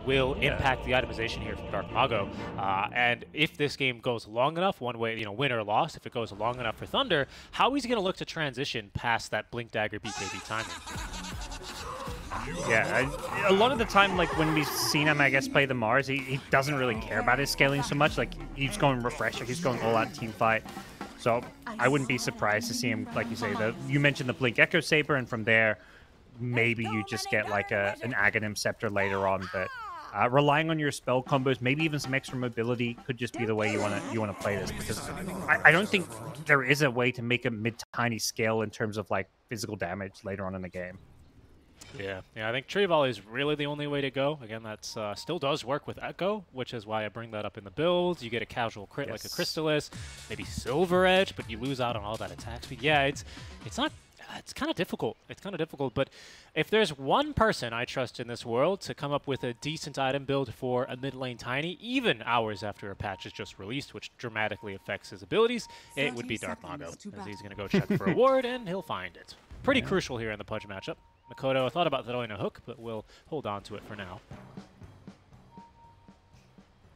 will impact the itemization here from Dark Mago. And if this game goes long enough, one way, win or loss, if it goes long enough for Thunder, how he's going to look to transition past that Blink Dagger BKB timing. Yeah, a lot of the time, like when we've seen him, I guess, play the Mars, he doesn't really care about his scaling so much. Like he's going refresher, he's going all out team fight. So I wouldn't be surprised to see him, like you say, you mentioned the Blink Echo Saber, and from there, maybe you just get like an Aghanim Scepter later on. But relying on your spell combos, maybe even some extra mobility, could just be the way you want to play this. Because I don't think there is a way to make a mid-tiny scale in terms of like physical damage later on in the game. Yeah, I think Tree Volley is really the only way to go. Again, that's still does work with Echo, which is why I bring that up in the builds. You get a casual crit like a Crystallis, maybe Silver Edge, but you lose out on all that attack speed. Yeah, it's kind of difficult. It's kind of difficult, but if there's one person I trust in this world to come up with a decent item build for a mid lane Tiny, even hours after a patch is just released, which dramatically affects his abilities, it would be Dark Mago, as he's going to go check for a ward, and he'll find it. Pretty crucial here in the Pudge matchup. Makoto, I thought about throwing a hook, but we'll hold on to it for now.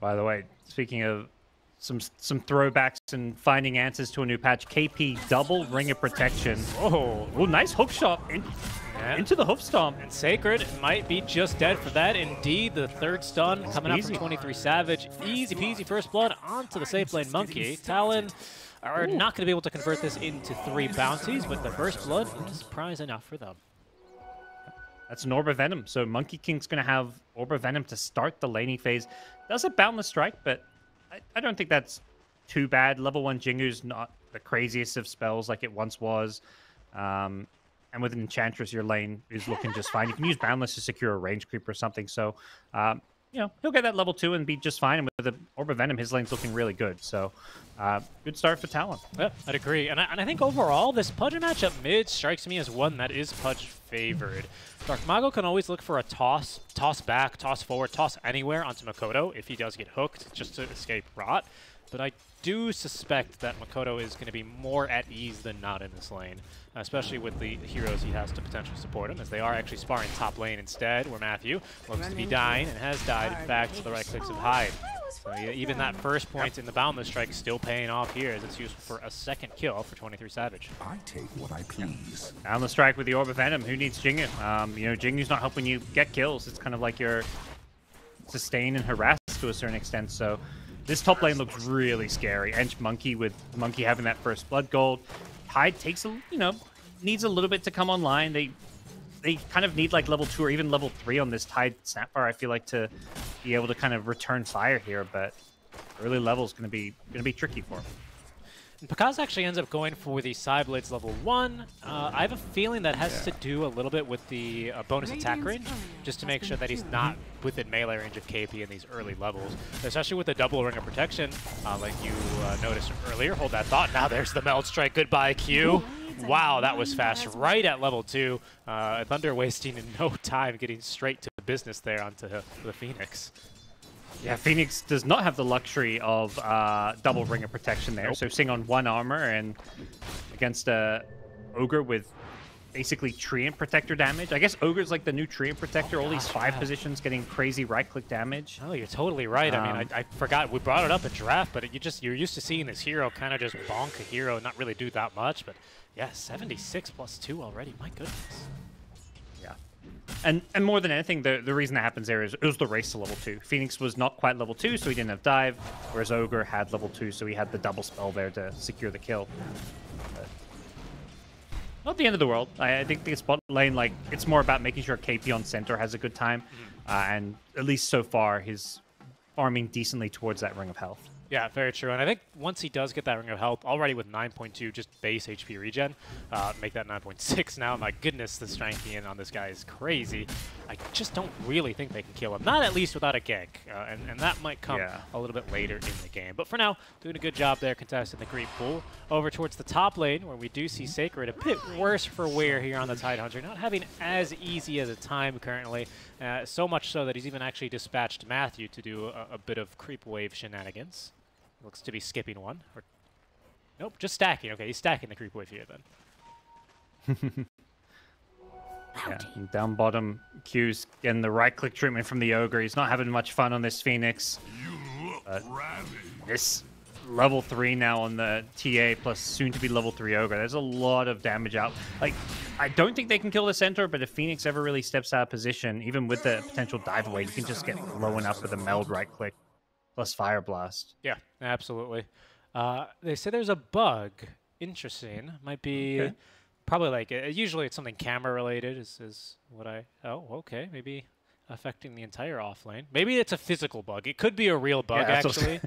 By the way, speaking of some throwbacks and finding answers to a new patch, KP double ring of protection. Oh, nice hook shot into the hoof stomp. And Sacred might be just dead for that. Indeed, the third stun coming up from 23 Savage. Easy peasy first blood onto the safe lane Monkey. Talon are not going to be able to convert this into 3 bounties, but the first blood is prize enough for them. That's an Orb of Venom. So Monkey King's going to have Orb of Venom to start the laning phase. Does a Boundless Strike, but I don't think that's too bad. Level 1 Jingu's not the craziest of spells like it once was. And with an Enchantress, your lane is looking just fine. You can use Boundless to secure a range creep or something. So, he'll get that level 2 and be just fine. And with the Orb of Venom, his lane's looking really good. So, good start for Talon. Yeah, I'd agree. And I think overall, this Pudge matchup mid strikes me as one that is Pudge favored. Dark Mago can always look for a toss back, toss forward, toss anywhere onto Makoto if he does get hooked, just to escape rot. But I do suspect that Makoto is going to be more at ease than not in this lane, especially with the heroes he has to potentially support him, as they are actually sparring top lane instead, where Matthew looks to be dying and has died, in fact, to the right clicks of Hyde. So even that first point in the Boundless Strike is still paying off here, as it's useful for a second kill for 23 Savage. I take what I please. Boundless Strike with the Orb of Venom. Who needs Jingu? Jingu's not helping you get kills. It's kind of like you're sustained and harassed to a certain extent. So this top lane looks really scary. Ench Monkey with Monkey having that first blood gold. Hyde takes needs a little bit to come online. They kind of need like level 2 or even level 3 on this Tide Snapbar, I feel like, to be able to kind of return fire here, but early level is going to be tricky for him. And Pakaz actually ends up going for the Psyblades level 1. I have a feeling that has to do a little bit with the bonus attack range, just to make sure that he's not within melee range of KP in these early levels, especially with the double ring of protection, like you noticed earlier. Hold that thought. Now there's the Meld Strike. Goodbye, Q. Wow, that was fast. Right at level 2. Thunder wasting no time getting straight to business there onto the Phoenix. Yeah, Phoenix does not have the luxury of double ring of protection there. Nope. So seeing on 1 armor and against a Ogre with basically Treant Protector damage. I guess Ogre's like the new Treant Protector. All these 5 positions getting crazy right-click damage. Oh, you're totally right. I mean, I forgot. We brought it up in draft, but you're used to seeing this hero kind of just bonk a hero and not really do that much. But yeah, 76 plus 2 already. My goodness. Yeah. And more than anything, the reason that happens there is it was the race to level 2. Phoenix was not quite level 2, so he didn't have dive, whereas Ogre had level 2, so he had the double spell there to secure the kill. But not the end of the world. I think the spot lane, like, it's more about making sure KP on center has a good time, and at least so far, he's farming decently towards that Ring of Health. Yeah, very true. And I think once he does get that Ring of Health, already with 9.2 just base HP regen, make that 9.6 now. My goodness, the strength gain on this guy is crazy. I just don't really think they can kill him. Not at least without a gank. And that might come a little bit later in the game. But for now, doing a good job there contesting the creep pool. Over towards the top lane, where we do see Sacred a bit worse for wear here on the Tidehunter. Not having as easy as a time currently. So much so that he's even actually dispatched Matthew to do a bit of creep wave shenanigans. Looks to be skipping one. Or, nope, just stacking. Okay, he's stacking the creep wave here then. Yeah, and down bottom, Q's getting the right-click treatment from the Ogre. He's not having much fun on this Phoenix. This level 3 now on the TA plus soon-to-be level 3 Ogre. There's a lot of damage out. Like, I don't think they can kill the center, but if Phoenix ever really steps out of position, even with the potential dive away, you can just get blown up with a meld right-click plus Fire Blast. Yeah, absolutely. They say there's a bug. Interesting. Might be... Okay. Probably like, usually it's something camera related is what I, oh, okay, maybe affecting the entire offlane. Maybe it's a physical bug. It could be a real bug, actually.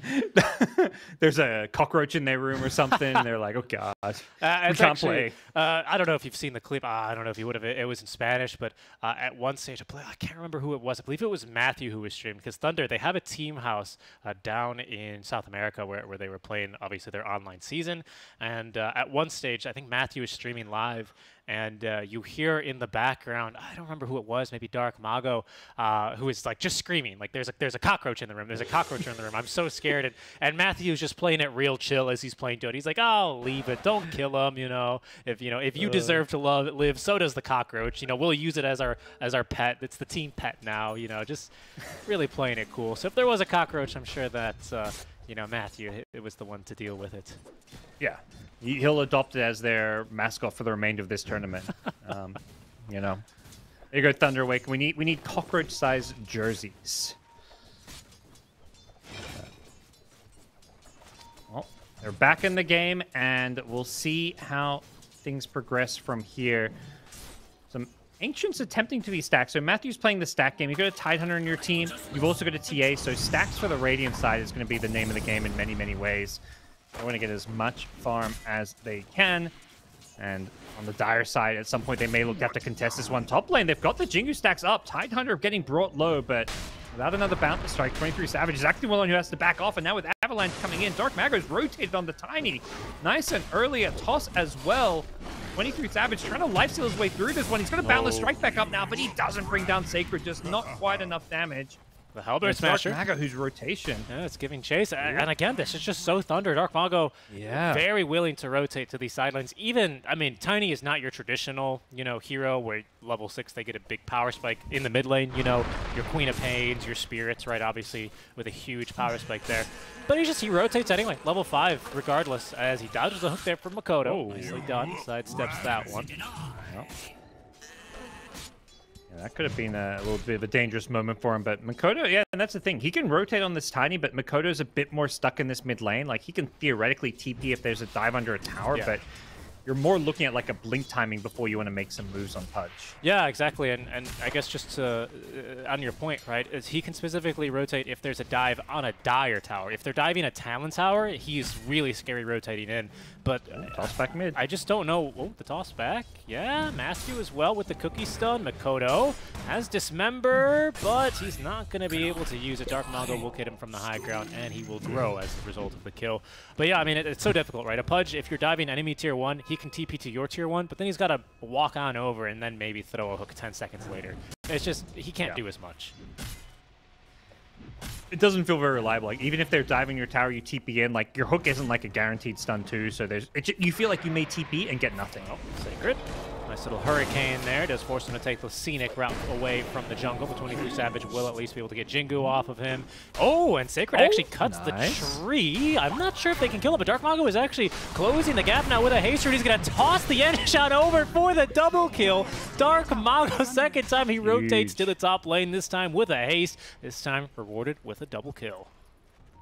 There's a cockroach in their room or something, and they're like, oh, God, we can't play. I don't know if you've seen the clip. I don't know if you would have. It was in Spanish, but at one stage of play, I can't remember who it was. I believe it was Matthew who was streaming, because Thunder, they have a team house down in South America where they were playing, obviously, their online season. And at one stage, I think Matthew was streaming live, and you hear in the background, I don't remember who it was, maybe Dark Mago, who is like just screaming, like there's a cockroach in the room, there's a cockroach in the room, I'm so scared. And Matthew's just playing it real chill as he's playing Dota. He's like, oh, leave it, don't kill him, if you deserve to live, so does the cockroach. We'll use it as our pet. It's the team pet now. Just really playing it cool. So if there was a cockroach, I'm sure that Matthew, it was the one to deal with it. Yeah, he'll adopt it as their mascot for the remainder of this tournament. There you go, Thunder Awaken. We need cockroach-sized jerseys. Well, they're back in the game, and we'll see how things progress from here. Some Ancients attempting to be stacked. So Matthew's playing the stack game. You've got a Tidehunter in your team. You've also got a TA. So stacks for the Radiant side is going to be the name of the game in many, many ways. They want to get as much farm as they can. And on the Dire side, at some point, they may look to have to contest this one top lane. They've got the Jingu stacks up. Tidehunter getting brought low, but without another bounce strike, 23 Savage is actually one who has to back off. And now with Avalanche coming in, Dark Mago's rotated on the Tiny. Nice and early a toss as well. 23 Savage trying to lifesteal his way through this one. He's going to boundless strike back up now, but he doesn't bring down Sacred. Just not quite enough damage. The Halberd Smasher. Dark Mago, whose rotation. Yeah, it's giving chase. And again, this is just so Thunder. Dark Mago, very willing to rotate to these sidelines. Even, I mean, Tiny is not your traditional, hero where level 6 they get a big power spike in the mid lane. Your Queen of Pains, your Spirits, right? Obviously, with a huge power spike there. But he rotates anyway, level 5, regardless, as he dodges a hook there from Makoto. Oh, nicely done. Sidesteps that one. Well. That could have been a little bit of a dangerous moment for him, but Makoto, yeah, and that's the thing. He can rotate on this Tiny, but Makoto's a bit more stuck in this mid lane. Like, he can theoretically TP if there's a dive under a tower, but you're more looking at like a blink timing before you want to make some moves on Pudge. Yeah, exactly. And I guess just to, on your point, right, is he can specifically rotate if there's a dive on a Dire tower. If they're diving a Talon tower, he's really scary rotating in. But toss back mid. I just don't know. Oh, the toss back. Yeah, Matthew as well with the cookie stun. Makoto has Dismember, but he's not going to be able to use it. Dark Mago will hit him from the high ground, and he will grow as a result of the kill. But yeah, I mean, it's so difficult, right? A Pudge, if you're diving enemy tier 1, he can TP to your tier 1, but then he's got to walk on over and then maybe throw a hook 10 seconds later. It's just, he can't do as much. It doesn't feel very reliable. Like, even if they're diving your tower, you TP in, like, your hook isn't like a guaranteed stun too, so you feel like you may TP and get nothing. Oh, Sacred. Nice little hurricane there. Does force him to take the scenic route away from the jungle. The 23 Savage will at least be able to get Jingu off of him. Oh, and Sacred actually cuts the tree. I'm not sure if they can kill it, but Dark Mago is actually closing the gap now with a haste. He's going to toss the end shot over for the double kill. Dark Mago, second time he rotates to the top lane, this time with a haste. This time rewarded with a double kill.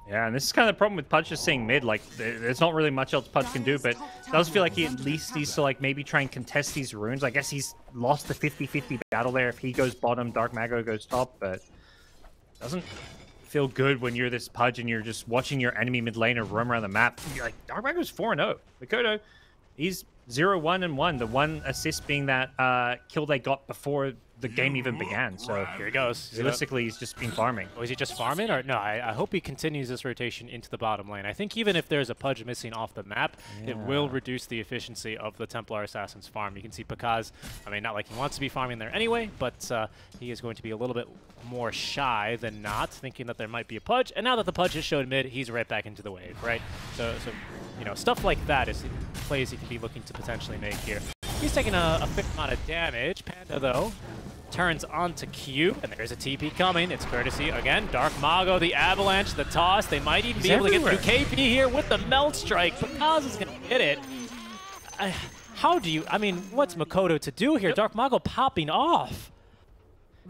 Yeah, and this is kind of the problem with Pudge just staying mid. Like, there's not really much else Pudge can do, but it does feel like he at least needs to, like, maybe try and contest these runes. I guess he's lost the 50-50 battle there. If he goes bottom, Dark Mago goes top, but doesn't feel good when you're this Pudge and you're just watching your enemy mid laner roam around the map. You're like, Dark Mago's 4-0. Makoto, he's 0-1-1. The one assist being that kill they got before the game even began. So here he goes. Realistically, he's just been farming. Oh, is he just farming? Or no, I hope he continues this rotation into the bottom lane. I think even if there's a Pudge missing off the map, it will reduce the efficiency of the Templar Assassin's farm. You can see Pakaz, I mean, not like he wants to be farming there anyway, but he is going to be a little bit more shy than not, thinking that there might be a Pudge. And now that the Pudge has showed mid, he's right back into the wave, right? So stuff like that is plays he can be looking to potentially make here. He's taking a fair amount of damage. Panda, though, turns onto Q, and there's a TP coming. It's courtesy, again, Dark Mago, the Avalanche, the toss. They might even be able to get through KP here with the Melt Strike. Pakaz is going to hit it. How do you, I mean, what's Makoto to do here? Dark Mago popping off.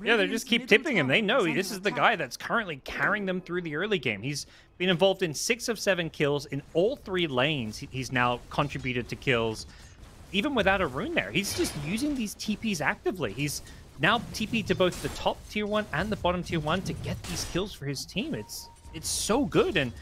Yeah, they just keep tipping him. They know this is the guy that's currently carrying them through the early game. He's been involved in 6 of 7 kills in all 3 lanes. He's now contributed to kills, even without a rune there. He's just using these TPs actively. He's now TP'd to both the top tier 1 and the bottom tier 1 to get these kills for his team. It's so good. And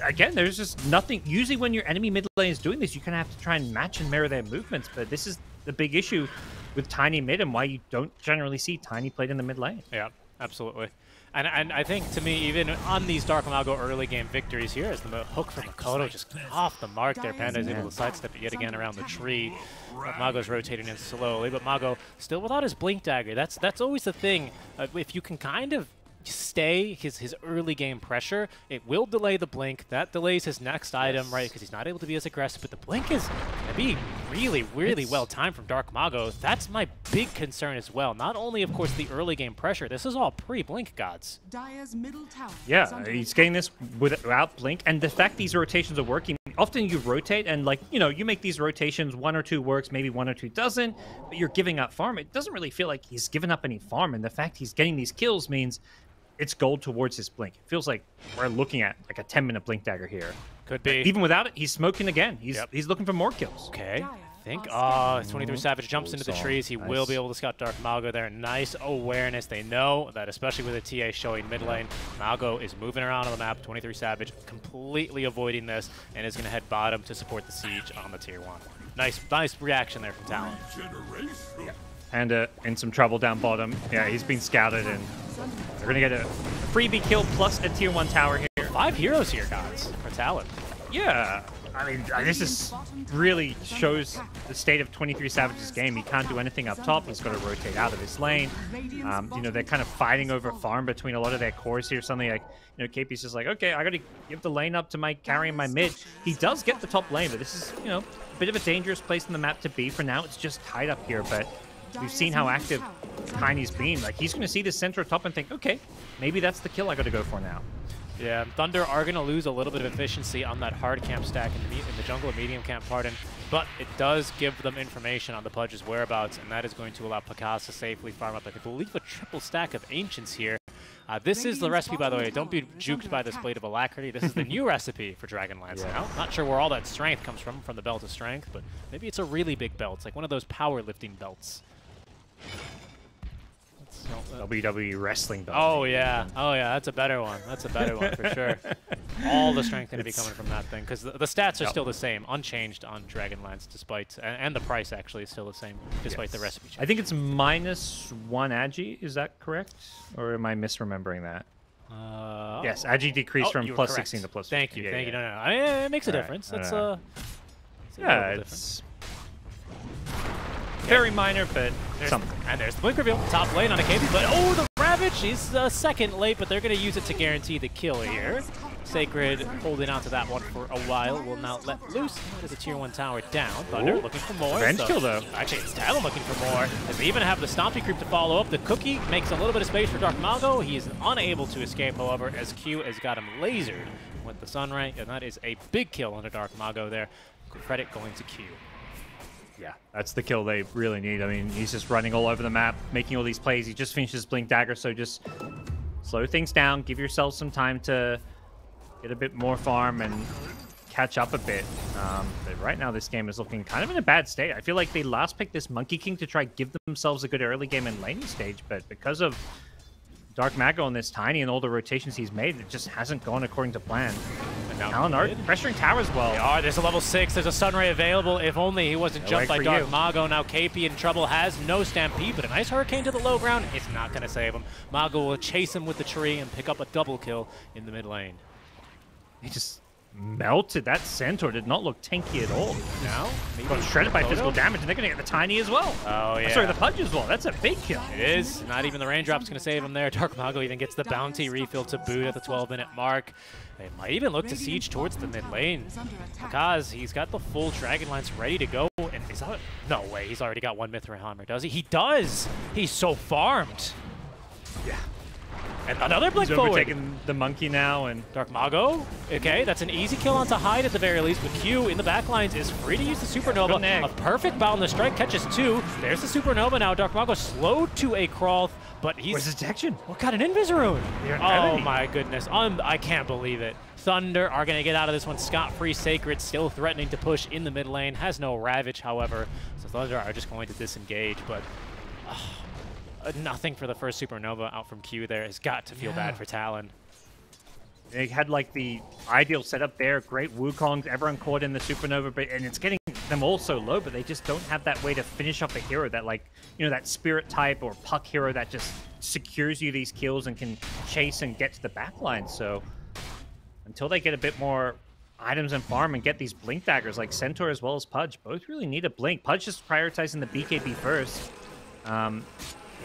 again, there's just nothing. Usually when your enemy mid lane is doing this, you kind of have to try and match and mirror their movements. But this is the big issue with Tiny mid and why you don't generally see Tiny played in the mid lane. Yeah, absolutely. And I think, to me, even on these Dark Mago early game victories here, as the hook from Makoto just off the mark there, Panda is able to sidestep it yet again around the tree. Mago's rotating in slowly, but Mago still without his Blink Dagger. That's always the thing. If you can kind of stay his early game pressure, it will delay the blink. That delays his next item, right? Because he's not able to be as aggressive. But the blink is going to be really well timed from Dark Mago. That's my big concern as well. Not only, of course, the early game pressure. This is all pre-blink, gods. Yeah, he's getting this without blink, and the fact these rotations are working. Often you rotate, and like you make these rotations. 1 or 2 works, maybe 1 or 2 doesn't. But you're giving up farm. It doesn't really feel like he's given up any farm, and the fact he's getting these kills means it's gold towards his blink. It feels like we're looking at like a 10-minute blink dagger here. Could be. Even without it, he's smoking again. He's looking for more kills. Okay. I think, 23 Savage jumps into the trees. He will be able to scout Dark Mago there. Nice awareness. They know that, especially with a TA showing mid lane, Mago is moving around on the map. 23 Savage completely avoiding this and is going to head bottom to support the siege on the tier 1. Nice reaction there from Talon. Yeah. And in some trouble down bottom. Yeah, he's been scouted, and they're going to get a freebie kill plus a tier 1 tower here. 5 heroes here, guys, for Talon. Yeah. I mean, this is really shows the state of 23 Savage's game. He can't do anything up top. He's got to rotate out of his lane. They're kind of fighting over farm between a lot of their cores here. Something like, KP's just like, okay, I got to give the lane up to my carrying my mid. He does get the top lane, but this is, a bit of a dangerous place in the map to be. For now, it's just tied up here, but we've seen how active Tiny's been. Like, he's going to see the center top and think, okay, maybe that's the kill I got to go for now. Yeah, Thunder are going to lose a little bit of efficiency on that hard camp stack in the jungle and medium camp, but it does give them information on the Pudge's whereabouts, and that is going to allow Pakaz to safely farm up, I believe, a triple stack of Ancients here. This is the recipe, by the way. Don't be juked by this Blade of Alacrity. This is the new recipe for Dragonlance now. Not sure where all that strength comes from the Belt of Strength, but maybe it's a really big belt. It's like one of those powerlifting belts. WWE wrestling belt. Oh yeah, that's a better one. That's a better one for sure. All the strength going to be coming from that thing, because the stats are still the same, unchanged on Dragonlance, despite, and the price actually is still the same, despite the recipe change. I think it's -1 Agi, is that correct? Or am I misremembering that? Yes, Agi decreased from plus 16 to plus 15. Thank you, thank you. No, it makes a difference. It's it's very minor, but something. And there's the blink reveal, top lane on a KB, but the Ravage, he's second late, but they're going to use it to guarantee the kill here. Sacred holding on to that one for a while, will now let loose. That is a tier 1 tower down. Thunder looking for more. Revenge kill, though. Actually, it's Talon looking for more. As they even have the Stompy creep to follow up. The Cookie makes a little bit of space for Dark Mago. He is unable to escape, however, as Q has got him lasered with the Sunray, and that is a big kill under Dark Mago there. Credit going to Q. Yeah, that's the kill they really need. I mean, he's just running all over the map, making all these plays. He just finished his Blink Dagger, so just slow things down, give yourself some time to get a bit more farm and catch up a bit. But right now, this game is looking kind of in a bad state. I feel like they last picked this Monkey King to try give themselves a good early game in laning stage, but because of Dark Mago on this Tiny and all the rotations he's made, it just hasn't gone according to plan. Talon are pressuring tower as well. They are. There's a level 6. There's a Sunray available. If only he wasn't jumped by Dark Mago. Now KP in trouble, has no Stampede, but a nice Hurricane to the low ground. It's not going to save him. Mago will chase him with the tree and pick up a double kill in the mid lane. He just melted. That Centaur did not look tanky at all. Now, got shredded by physical damage, and they're going to get the Tiny as well. Oh, yeah. Sorry, the Pudge as well. That's a big kill. It is. Not even the raindrop's going to save him there. Dark Mago even gets the bounty refill to boot at the 12-minute mark. They might even look to siege towards the mid lane. Because he's got the full Dragonlance ready to go, and as Is that no way, he's already got one Mithril Hammer, does he? He does! He's so farmed! Yeah. And another Blink He's forward! overtaking the monkey now, and Dark Mago, okay, that's an easy kill onto Hyde at the very least, but Q in the backlines is free to use the Supernova. A perfect boundless strike catches 2. There's the Supernova now. Dark Mago slowed to a crawl, but he's... Where's his detection? What got an Invis Rune? Oh enemy. my goodness, I can't believe it. Thunder are going to get out of this one scot-free. Sacred still threatening to push in the mid lane. Has no Ravage, however, so Thunder are just going to disengage, but... nothing for the first Supernova out from Q there. Has got to feel bad for Talon. They had like the ideal setup there. Great Wukongs, everyone caught in the Supernova, but and it's getting them all so low, but they just don't have that way to finish off a hero that, like, you know, that spirit type or puck hero that just secures you these kills and can chase and get to the backline. So until they get a bit more items and farm and get these blink daggers like Centaur as well as Pudge, both really need a blink. Pudge is prioritizing the BKB first.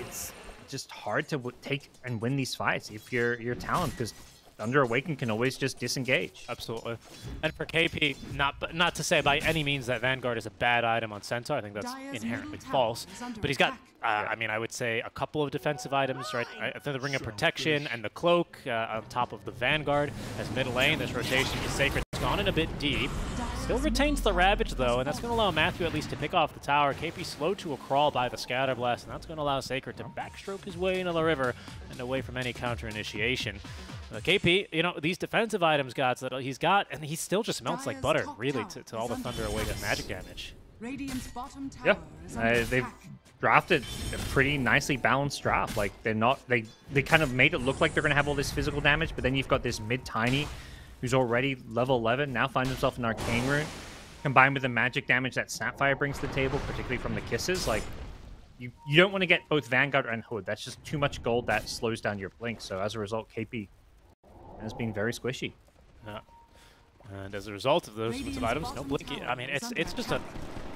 It's just hard to take and win these fights if you're Talon, because Thunder Awaken can always just disengage. Absolutely. And for KP, not to say by any means that Vanguard is a bad item on Centaur. I think that's inherently false. But he's got, I mean, I would say a couple of defensive items, right? The Ring of Protection and the Cloak on top of the Vanguard. As mid lane, this rotation is Sacred's gone in a bit deep. Still retains the Ravage, though, and that's going to allow Matthew at least to pick off the tower. KP slowed to a crawl by the Scatter Blast, and that's going to allow Sacred to backstroke his way into the river and away from any counter initiation. KP, you know, these defensive items gods that he's got, and he still just melts like butter, really, to all the Thunder Awaken magic damage. Yeah, they've drafted a pretty nicely balanced draft. Like, they kind of made it look like they're going to have all this physical damage, but then you've got this mid-tiny who's already level 11, now finds himself an Arcane Rune, combined with the magic damage that Snapfire brings to the table, particularly from the kisses. Like, you don't want to get both Vanguard and Hood. That's just too much gold that slows down your blink. So as a result, KP has been very squishy. Yeah. And as a result of those sorts of items, no blinky. I mean, it's just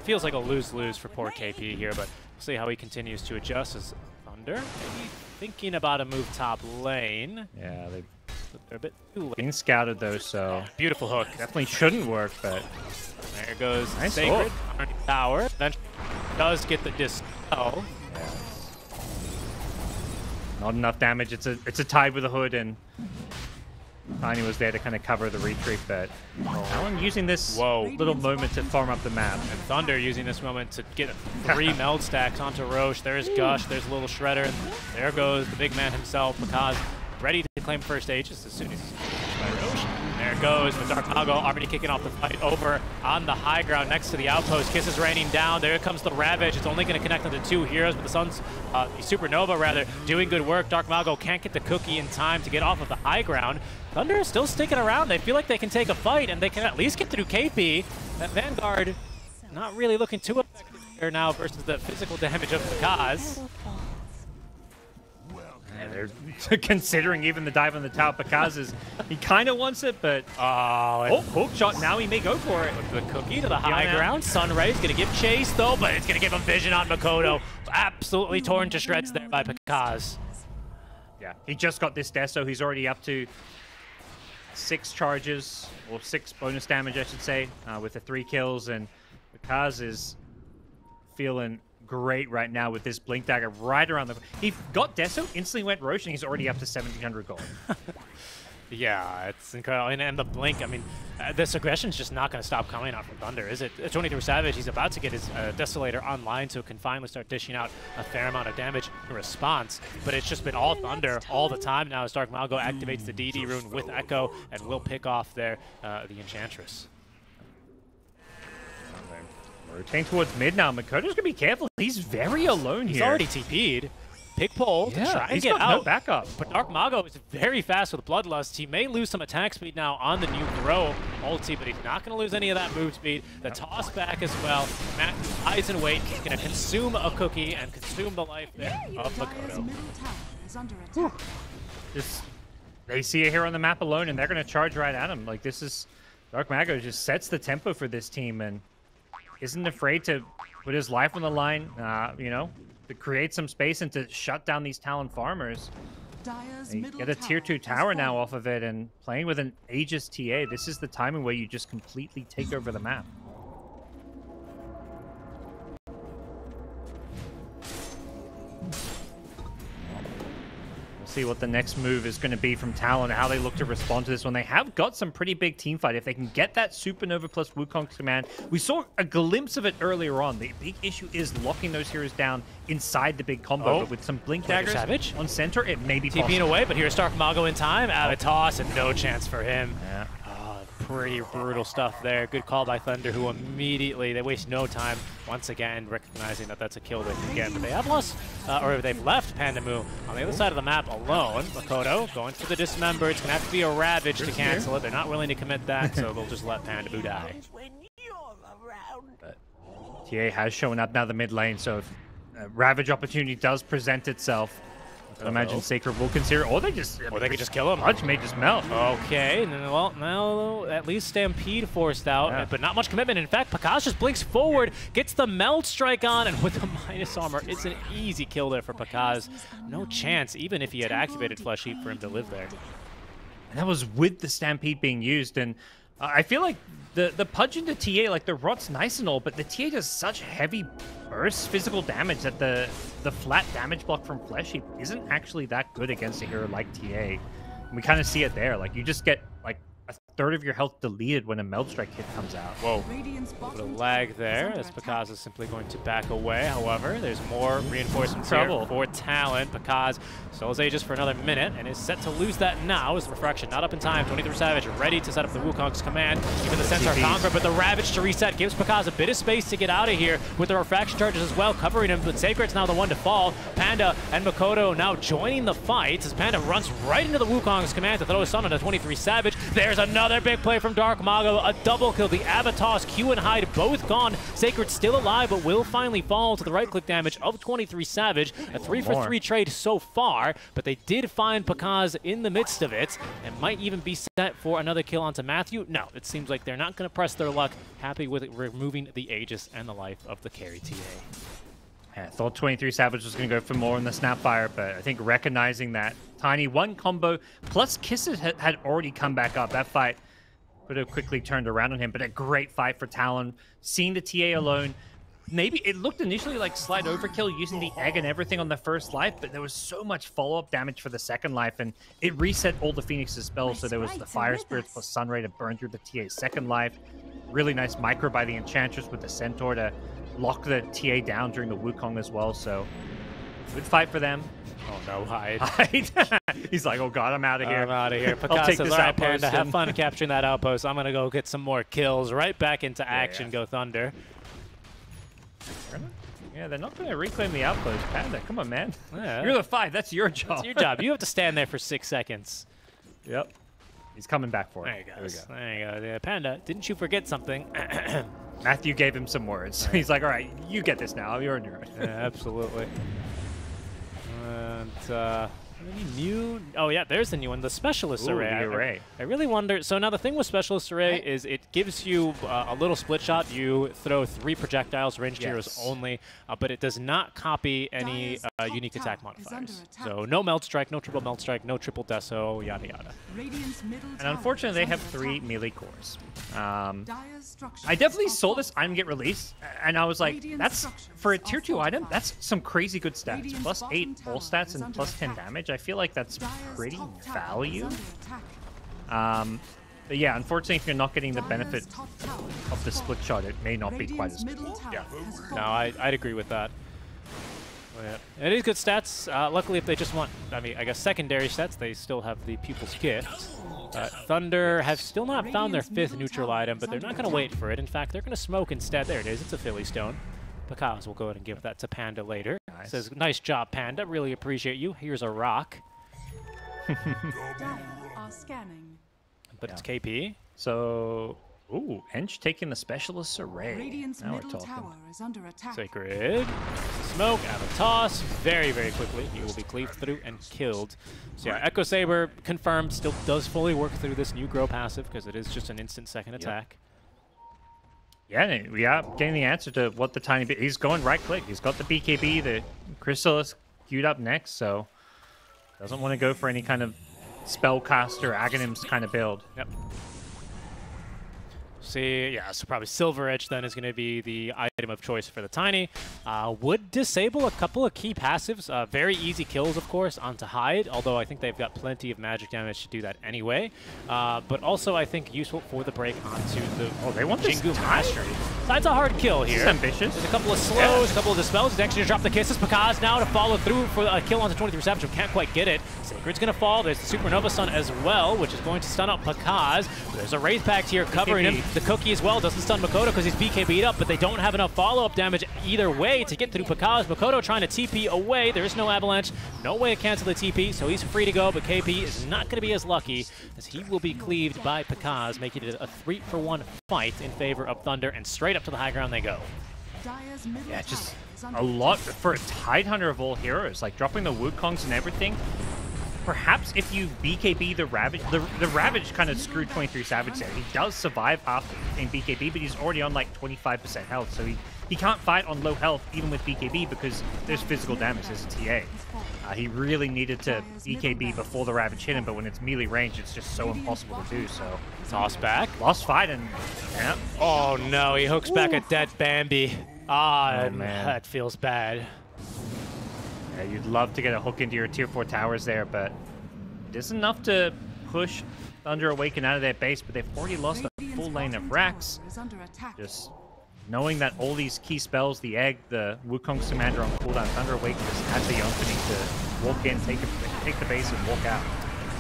feels like a lose-lose for poor KP here, but we'll see how he continues to adjust as Thunder maybe thinking about a move top lane. Yeah, they're a bit too late. Being scouted though, so beautiful hook. Definitely shouldn't work, but there goes nice Sacred underneath tower. Then does get the dispel. Yeah. Not enough damage. It's a tie with the Hood, and Tiny was there to kind of cover the retreat, but Talon using this little moment to farm up the map. And Thunder using this moment to get 3 meld stacks onto Roche. There's Gush, there's a little Shredder, and there goes the big man himself, Makaz, ready to claim first stage just as soon as by Roche. There it goes, the Dark Mago already kicking off the fight over on the high ground next to the outpost. Kiss is raining down. There comes the Ravage. It's only going to connect on the 2 heroes, but the Sun's Supernova rather doing good work. Dark Mago can't get the cookie in time to get off of the high ground. Thunder is still sticking around. They feel like they can take a fight, and they can at least get through KP. That Vanguard not really looking too effective here now versus the physical damage of Makaz. And they're considering even the dive on the tower. Makaz he kind of wants it, but hook shot. Now he may go for it. The cookie to the high ground. Sunray's going to give chase though, but it's going to give him vision on Makoto. Absolutely torn to shreds there by Makaz. Yeah, he just got this death, so he's already up to 6 charges, or 6 bonus damage, I should say, with the 3 kills, and Makaz is feeling great right now with this Blink Dagger right around the... He got Deso, instantly went Roche, and he's already up to 1,700 gold. Yeah, it's incredible. And the Blink, I mean, this aggression's just not going to stop coming out from Thunder, is it? 23 Savage, he's about to get his Desolator online, so can finally start dishing out a fair amount of damage in response. But it's just been all Thunder all the time now as Dark Mago activates the DD rune with Echo and will pick off there the Enchantress. Rotating towards mid now. Makoto's going to be careful. He's very alone here. He's already TP'd. Pick pull to try and get out. No backup. But Dark Mago is very fast with Bloodlust. He may lose some attack speed now on the new throw ulti, but he's not going to lose any of that move speed. The toss back as well. Matthew lies in wait. He's going to consume a cookie and consume the life there of Makoto. They see it here on the map alone, and they're going to charge right at him. Like, this is... Dark Mago just sets the tempo for this team and isn't afraid to put his life on the line, you know, to create some space and to shut down these Talon farmers. They get a tier 2 tower now off of it, and playing with an Aegis TA, this is the timing where you just completely take over the map. See what the next move is going to be from Talon, how they look to respond to this one. They have got some pretty big team fight. If they can get that Supernova plus Wukong's command, we saw a glimpse of it earlier on. The big issue is locking those heroes down inside the big combo, but with some Blink Daggers Savage on center, it may be possible. TPing away, but here's Stark Mago in time. Out of toss, and no chance for him. Yeah. Pretty brutal stuff there. Good call by Thunder, who immediately, they waste no time, once again, recognizing that that's a kill they can get. But they have lost, or they've left Pandamu on the other side of the map alone. Makoto going for the Dismember. It's going to have to be a Ravage to cancel it. They're not willing to commit that, so they'll just let Pandamu die. But TA has shown up now the mid lane, so if a Ravage opportunity does present itself, I imagine Sacred will consider, or they just, or they could just kill him. Punch may just melt. Okay, well, now at least Stampede forced out, but not much commitment. In fact, Pakaz just blinks forward, gets the Meld Strike on, and with the minus armor, it's an easy kill there for Pakaz. No chance, even if he had activated Flesh Heap for him to live there. And that was with the Stampede being used, and I feel like the punch into TA, like the rot's nice and all, but the TA does such heavy burst physical damage that the flat damage block from Flesh Heap isn't actually that good against a hero like TA. And we kind of see it there. Like, you just get like a third of your health deleted when a Meld Strike hit comes out. Whoa. A little lag there as Pakaz is simply going to back away. However, there's more reinforcements here for Talon. Pakaz still has Aegis for another minute and is set to lose that now as the Refraction not up in time. 23 Savage ready to set up the Wukong's command. Even the Centaur Conqueror, but the Ravage to reset gives Pakaz a bit of space to get out of here with the Refraction charges as well, covering him. But Sacred's now the one to fall. Panda and Makoto now joining the fight as Panda runs right into the Wukong's command to throw a stun on a 23 Savage. There's another big play from Dark Mago, a double kill. The Avatos, Q and Hyde both gone. Sacred still alive, but will finally fall to the right-click damage of 23 Savage. A 3-for-3 trade so far, but they did find Pakaz in the midst of it, and might even be set for another kill onto Matthew. No, it seems like they're not going to press their luck. Happy with removing the Aegis and the life of the carry TA. Yeah, I thought 23 Savage was going to go for more on the Snapfire, but I think recognizing that Tiny one combo plus Kisses had already come back up. That fight could have quickly turned around on him, but a great fight for Talon. Seeing the TA alone, maybe it looked initially like slight overkill using the egg and everything on the first life, but there was so much follow-up damage for the second life, and it reset all the Phoenix's spells, so there was the Fire Spirits plus Sunray to burn through the TA's second life. Really nice micro by the Enchantress with the Centaur to lock the TA down during the Wukong as well, so good fight for them. Oh no, Hyde. He's like, oh god, I'm out of here. I'm out of here. Pakaz says, all right, Panda, have fun capturing that outpost. I'm going to go get some more kills. Right back into action, go Thunder. Yeah, they're not going to reclaim the outpost. Panda, come on, man. Yeah. You're the 5. That's your job. That's your job. You have to stand there for 6 seconds. Yep. He's coming back for it. There you go. There you go. Yeah, Panda, didn't you forget something? Matthew gave him some words. He's like, all right, you get this now. You're on your own. Yeah, absolutely. And any new? Oh yeah, there's the new one, the Specialist Array. I really wonder. So now the thing with Specialist Array is it gives you a little split shot. You throw 3 projectiles, ranged heroes only, but it does not copy any unique attack modifiers. So no Meld Strike, no triple Meld Strike, no triple Deso, yada yada. And unfortunately, they have 3 melee cores. I definitely saw this item get released, and I was like, that's, for a tier 2 item, that's some crazy good stats. Plus 8 all stats and plus 10 damage. I feel like that's pretty value. But yeah, unfortunately, if you're not getting the benefit of the split shot, it may not be quite as good. Yeah, no, I'd agree with that. Yeah. It is good stats. Luckily, if they just want, I mean, I guess secondary stats, they still have the Pupil's Gift. Thunder have still not found their 5th neutral item, but they're not going to wait for it. In fact, they're going to smoke instead. There it is. It's a Philly Stone. Pakaz will go ahead and give that to Panda later. Nice. Says, nice job, Panda. Really appreciate you. Here's a rock. But it's KP. So, ooh, Ench taking the Specialist Array. Now we're talking. Sacred. Smoke, out of toss. Very, very quickly. He will be cleaved through and killed. So yeah, Echo Saber confirmed still does fully work through this new Grow passive because it is just an instant second attack. Yeah, we are getting the answer to what the tiny bit. He's going right click. He's got the BKB. The Crystal is queued up next, so doesn't want to go for any kind of spellcaster Aghanims kind of build. Yep. see. Yeah, so probably Silver Edge then is going to be the item of choice for the Tiny. Would disable a couple of key passives. Very easy kills, of course, onto Hyde, although I think they've got plenty of magic damage to do that anyway. But also, I think, useful for the break onto the they want this Jingu Mastery. That's a hard kill here. This is ambitious. There's a couple of slows, a couple of dispels. He's actually going to drop the kisses. Pakaz now to follow through for a kill onto 23 Savage, who can't quite get it. Sacred's going to fall. There's the Supernova Stun as well, which is going to stun up Pakaz. There's a Wraith Pact here covering him. The Cookie as well doesn't stun Makoto because he's BKB'd up, but they don't have enough follow-up damage either way to get through Pakaz. Makoto trying to TP away. There is no Avalanche. No way to cancel the TP, so he's free to go, but KP is not going to be as lucky as he will be cleaved by Pakaz, making it a 3-for-1 fight in favor of Thunder, and straight up to the high ground they go. Yeah, just a lot for a Tidehunter of all heroes, like dropping the Wukongs and everything. Perhaps if you BKB the Ravage, the Ravage kind of screwed 23 Savage there. He does survive after in BKB, but he's already on like 25% health, so he can't fight on low health even with BKB because there's physical damage, there's a TA. He really needed to BKB before the Ravage hit him, but when it's melee range, it's just so impossible to do, so. Toss back. Lost fight, and yeah. Oh no, he hooks back a dead Bambi. Ah, man, that feels bad. Yeah, you'd love to get a hook into your tier 4 towers there, but it is enough to push Thunder Awaken out of their base, but they've already lost a full lane of Rax. Just knowing that all these key spells, the Egg, the Wukong's Commander on cooldown, Thunder Awaken just had the opening to walk in, take the base, and walk out.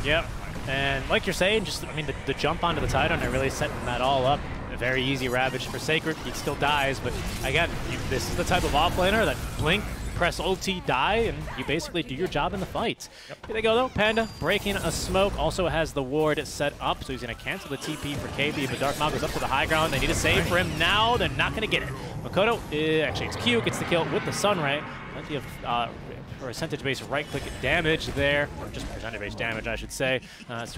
Yep, and like you're saying, just I mean the jump onto the Tidehunter really setting that all up. A very easy Ravage for Sacred. He still dies, but again, this is the type of offlaner that blink, press ulti, die, and you basically do your job in the fight. Yep. Here they go though. Panda breaking a smoke, also has the ward set up, so he's going to cancel the TP for KB, but Dark Mago's up to the high ground. They need a save for him now. They're not going to get it. Makoto, actually it's Q, gets the kill with the Sunray. Plenty of percentage-based right-click damage there, or just percentage-based damage, I should say.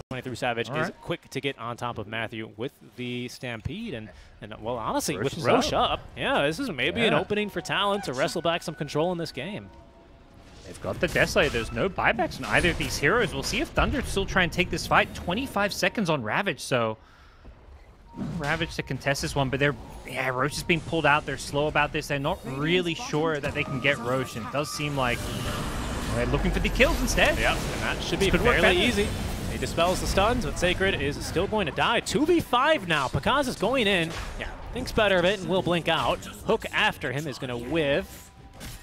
23 Savage is quick to get on top of Matthew with the Stampede, and well, honestly, with Roche up, yeah, this is maybe an opening for Talon to wrestle back some control in this game. They've got the Desolator. There's no buybacks on either of these heroes. We'll see if Thunder still try and take this fight. 25 seconds on Ravage, so Ravage to contest this one, but Roche is being pulled out. They're slow about this. They're not really sure that they can get Roche, and it does seem like they're looking for the kills instead. Yep, and that should be fairly easy. He dispels the stuns, but Sacred is still going to die. 2v5 now. Pakaz is going in. Yeah, thinks better of it and will blink out. Hook after him is going to whiff.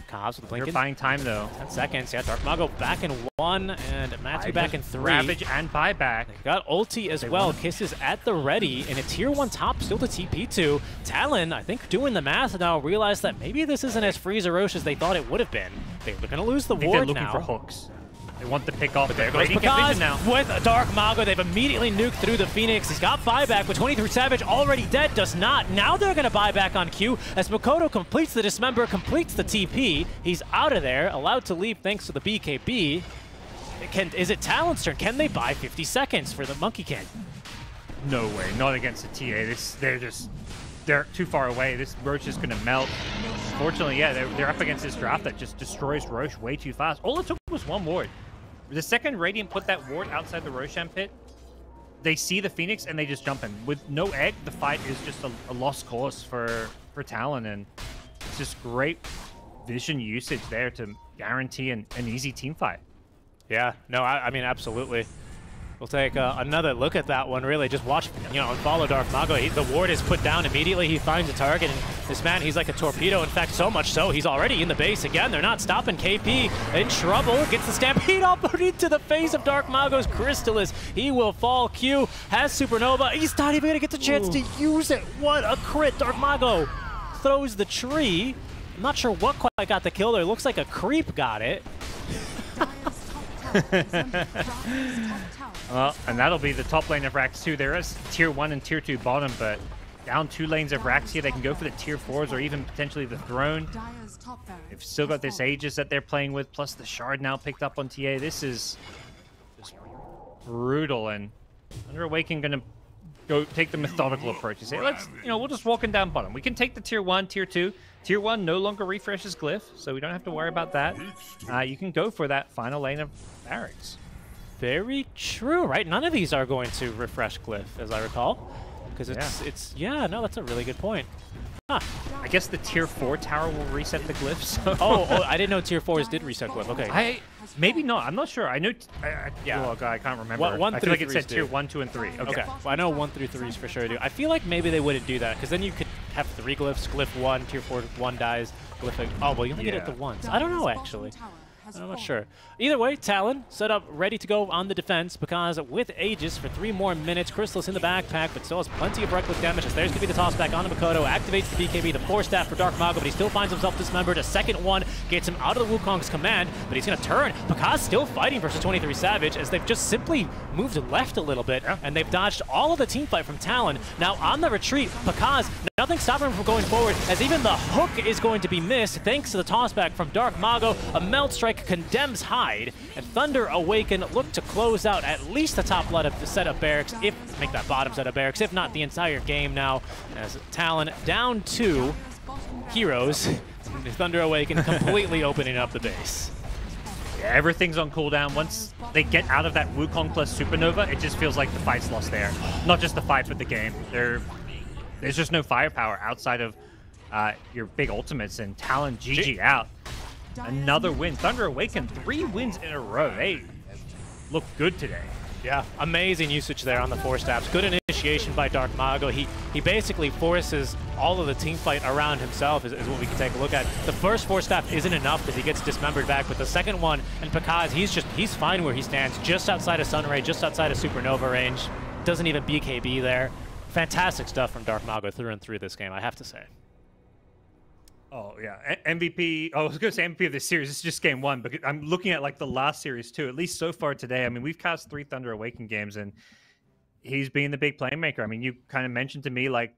Pakaz with blinking. They're buying time though. 10 seconds. Yeah, Dark Mago back in 1 and Matthew back in 3. Ravage and buyback. They got ulti as well. Kisses at the ready, and a tier 1 top still to TP to. Talon, I think, doing the math now, realized that maybe this isn't as free as Roche as they thought it would have been. They're going to lose the ward now. They're looking for hooks. They want the pick off. But there goes Pakaz now. With a Dark Mago. They've immediately nuked through the Phoenix. He's got buyback, but 23 Savage already dead does not. Now they're going to buy back on Q as Makoto completes the Dismember, completes the TP. He's out of there, allowed to leave thanks to the BKB. Is it Talon's turn? Can they buy 50 seconds for the Monkey King? No way. Not against the TA. They're too far away. This Roche is going to melt. Fortunately, yeah, they're up against this draft that just destroys Roche way too fast. All it took was one ward. The second Radiant put that ward outside the Roshan pit, they see the Phoenix and they just jump in. With no egg, the fight is just a lost cause for Talon, and it's just great vision usage there to guarantee an easy team fight. Yeah, no, I mean, absolutely. We'll take another look at that one, really. Just watch, and follow Dark Mago. The ward is put down immediately. He finds a target, and this man, he's like a torpedo. In fact, so much so, he's already in the base again. They're not stopping KP. In trouble. Gets the Stampede up into the face of Dark Mago's Crystallis. He will fall. Q has Supernova. He's not even going to get the chance to use it. What a crit. Dark Mago throws the tree. I'm not sure what quite got the kill there. It looks like a creep got it. Well, and that'll be the top lane of Rax too. There is tier 1 and tier 2 bottom, but down 2 lanes of Rax here, they can go for the tier 4s or even potentially the throne. They've still got this Aegis that they're playing with, plus the Shard now picked up on TA. This is just brutal, and Thunder Awaken gonna go take the methodical approach and say, let's, we're just walking down bottom. We can take the tier 1, tier 2. Tier 1 no longer refreshes Glyph, so we don't have to worry about that. You can go for that final lane of Barracks. Very true, right? None of these are going to refresh Glyph, as I recall. Because it's yeah, no, that's a really good point. Huh. I guess the tier 4 tower will reset the glyphs. So. Oh, I didn't know tier 4s did reset glyph. Okay. Maybe not. I'm not sure. I know. Yeah. Oh god, I can't remember. One I feel like it said tier 1, 2, and 3. Okay. Well, I know 1 through 3s for sure do. I feel like maybe they wouldn't do that because then you could have 3 glyphs. Glyph 1, tier 4, 1 dies. Glyph. Oh, well, you only get it the once. I don't know actually. I'm not sure. Either way, Talon set up, ready to go on the defense because with Aegis for 3 more minutes, Crystallis in the backpack, but still has plenty of reckless damage as there's going to be the toss back onto Makoto, activates the BKB, the Force Staff for Dark Mago, but he still finds himself dismembered. A second one gets him out of the Wukong's command, but he's going to turn. Pakaz still fighting versus 23 Savage as they've just simply moved left a little bit, and they've dodged all of the team fight from Talon. Now on the retreat, Pakaz, nothing stopping him from going forward as even the hook is going to be missed thanks to the toss back from Dark Mago. A Melt Strike condemns Hyde, and Thunder Awaken look to close out at least the top set of barracks, make that bottom set of barracks, if not the entire game now, as Talon down 2 heroes. Thunder Awaken completely opening up the base. Yeah, everything's on cooldown. Once they get out of that Wukong plus Supernova, it just feels like the fight's lost there. Not just the fight, but the game. There's just no firepower outside of your big ultimates, and Talon GG out. Another win. Thunder Awaken, 3 wins in a row. They look good today. Yeah, amazing usage there on the Force Staffs. Good initiation by Dark Mago. He basically forces all of the team fight around himself is what we can take a look at. The first Force Staff isn't enough because he gets dismembered back, but the second one, and Pakaz, he's fine where he stands, just outside of Sunray, just outside of Supernova range. Doesn't even BKB there. Fantastic stuff from Dark Mago through and through this game, I have to say. Oh, yeah. MVP. Oh, I was going to say MVP of this series. This is just game 1, but I'm looking at like the last series too, at least so far today. I mean, we've cast 3 Thunder Awaken games, and he's being the big playmaker. I mean, you kind of mentioned to me like